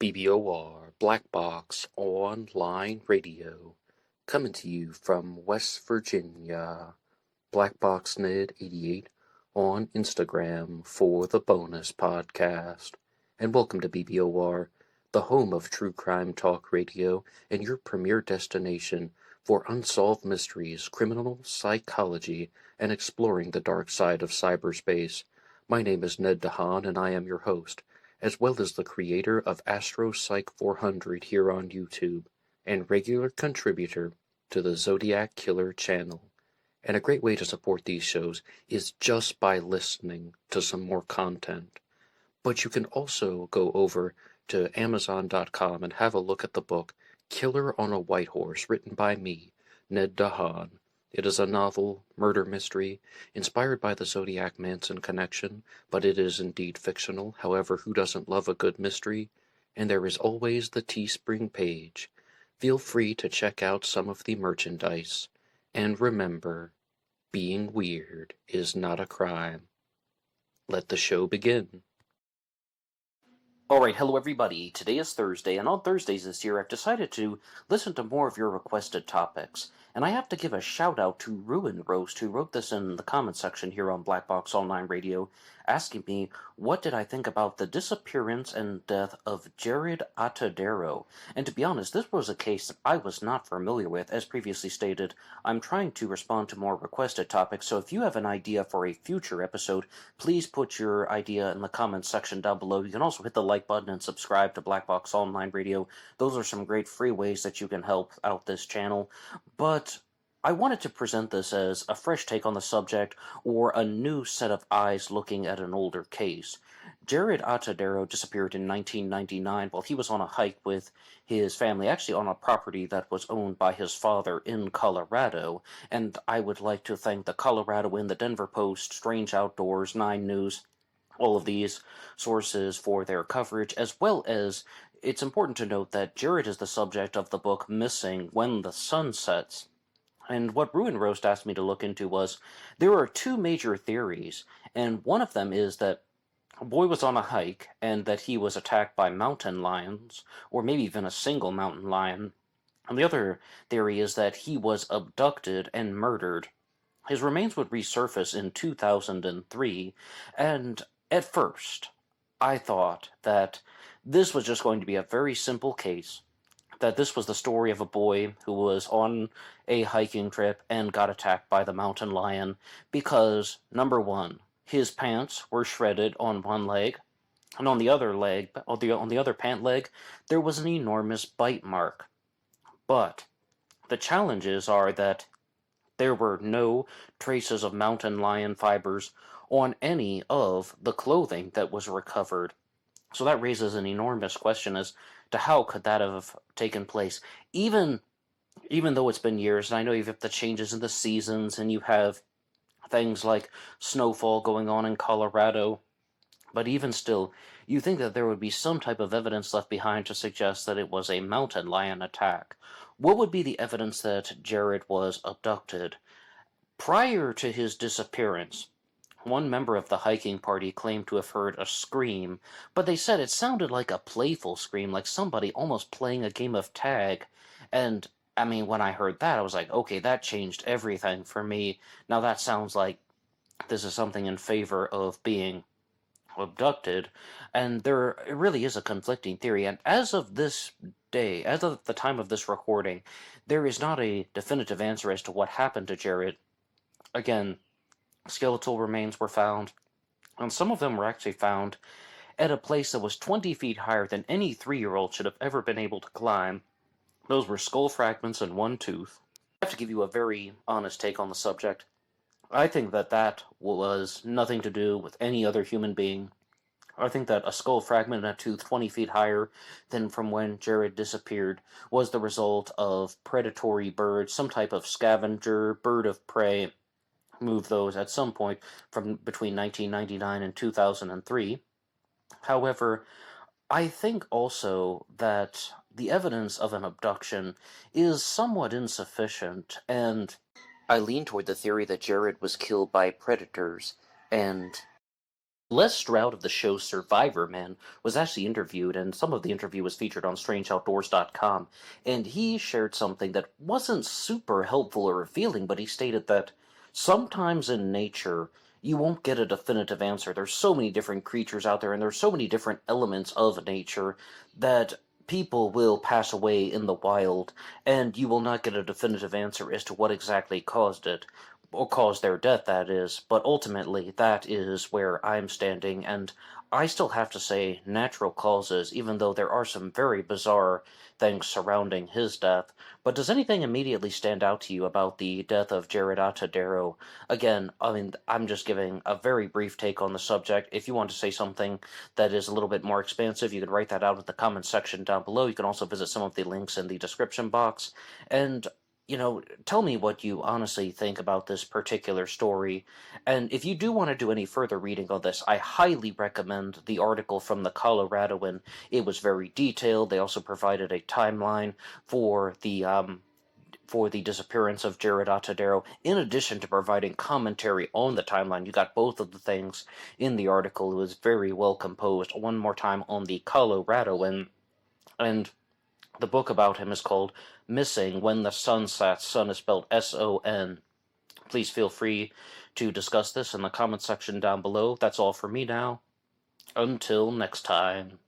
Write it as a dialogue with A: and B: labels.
A: BBOR Black Box Online Radio, coming to you from West Virginia. BlackBoxNed88 on Instagram for the bonus podcast. And welcome to BBOR, the home of true crime talk radio and your premier destination for unsolved mysteries, criminal psychology, and exploring the dark side of cyberspace. My name is Ned DeHaan, and I am your host, as well as the creator of AstroPsych 400 here on YouTube, and regular contributor to the Zodiac Killer channel. And a great way to support these shows is just by listening to some more content. But you can also go over to Amazon.com and have a look at the book Killer on a White Horse, written by me, Ned DeHaan. It is a novel, murder mystery, inspired by the Zodiac Manson connection, but it is indeed fictional. However, who doesn't love a good mystery? And there is always the TeeSpring page. Feel free to check out some of the merchandise. And remember, being weird is not a crime. Let the show begin. Alright, hello everybody. Today is Thursday, and on Thursdays this year I've decided to listen to more of your requested topics. And I have to give a shout out to Ruin Roast, who wrote this in the comment section here on BlackBoxOnlineRadio, asking me what did I think about the disappearance and death of Jaryd Atadero. And to be honest, this was a case that I was not familiar with. As previously stated, I'm trying to respond to more requested topics, so if you have an idea for a future episode, please put your idea in the comments section down below. You can also hit the like button and subscribe to Black Box Online Radio. Those are some great free ways that you can help out this channel. But I wanted to present this as a fresh take on the subject, or a new set of eyes looking at an older case. Jaryd Atadero disappeared in 1999 while he was on a hike with his family, actually on a property that was owned by his father in Colorado, and I would like to thank the Colorado Inn, the Denver Post, Strange Outdoors, 9 News, all of these sources for their coverage, as well as it's important to note that Jaryd is the subject of the book Missing When the Sun Sets. And what Ruin Roast asked me to look into was, there are two major theories, and one of them is that a boy was on a hike, and that he was attacked by mountain lions, or maybe even a single mountain lion. And the other theory is that he was abducted and murdered. His remains would resurface in 2003, and at first, I thought that this was just going to be a very simple case, that this was the story of a boy who was on a hiking trip and got attacked by the mountain lion because, number one, his pants were shredded on one leg, and on the other leg, on the other pant leg, there was an enormous bite mark. But the challenges are that there were no traces of mountain lion fibers on any of the clothing that was recovered. So that raises an enormous question as to how could that have taken place, even though it's been years, and I know you have the changes in the seasons, and you have things like snowfall going on in Colorado, but even still, you think that there would be some type of evidence left behind to suggest that it was a mountain lion attack. What would be the evidence that Jaryd was abducted? Prior to his disappearance, one member of the hiking party claimed to have heard a scream, but they said it sounded like a playful scream, like somebody almost playing a game of tag. And, I mean, when I heard that, I was like, okay, that changed everything for me. Now that sounds like this is something in favor of being abducted, and there really is a conflicting theory. And as of this day, as of the time of this recording, there is not a definitive answer as to what happened to Jaryd. Again, skeletal remains were found, and some of them were actually found at a place that was 20 feet higher than any 3-year-old should have ever been able to climb. Those were skull fragments and one tooth. I have to give you a very honest take on the subject. I think that that was nothing to do with any other human being. I think that a skull fragment and a tooth 20 feet higher than from when Jaryd disappeared was the result of predatory birds, some type of scavenger, bird of prey, moved those at some point from between 1999 and 2003. However, I think also that the evidence of an abduction is somewhat insufficient, and I lean toward the theory that Jaryd was killed by predators, and Les Stroud of the show Survivor Man was actually interviewed, and some of the interview was featured on StrangeOutdoors.com, and he shared something that wasn't super helpful or revealing, but he stated that sometimes in nature, you won't get a definitive answer. There's so many different creatures out there, and there's so many different elements of nature that people will pass away in the wild, and you will not get a definitive answer as to what exactly caused it or cause their death, that is, but ultimately that is where I'm standing, and I still have to say natural causes, even though there are some very bizarre things surrounding his death. But does anything immediately stand out to you about the death of Jaryd Atadero? Again, I mean, I'm just giving a very brief take on the subject. If you want to say something that is a little bit more expansive, you can write that out in the comments section down below. You can also visit some of the links in the description box. And tell me what you honestly think about this particular story. And if you do want to do any further reading on this, I highly recommend the article from the Coloradoan. It was very detailed. They also provided a timeline for the disappearance of Jaryd Atadero. In addition to providing commentary on the timeline, you got both of the things in the article. It was very well composed. One more time on the Coloradoan, and the book about him is called Missing When the Sun Sets. Sun is spelled S-O-N. Please feel free to discuss this in the comment section down below. That's all for me now. Until next time.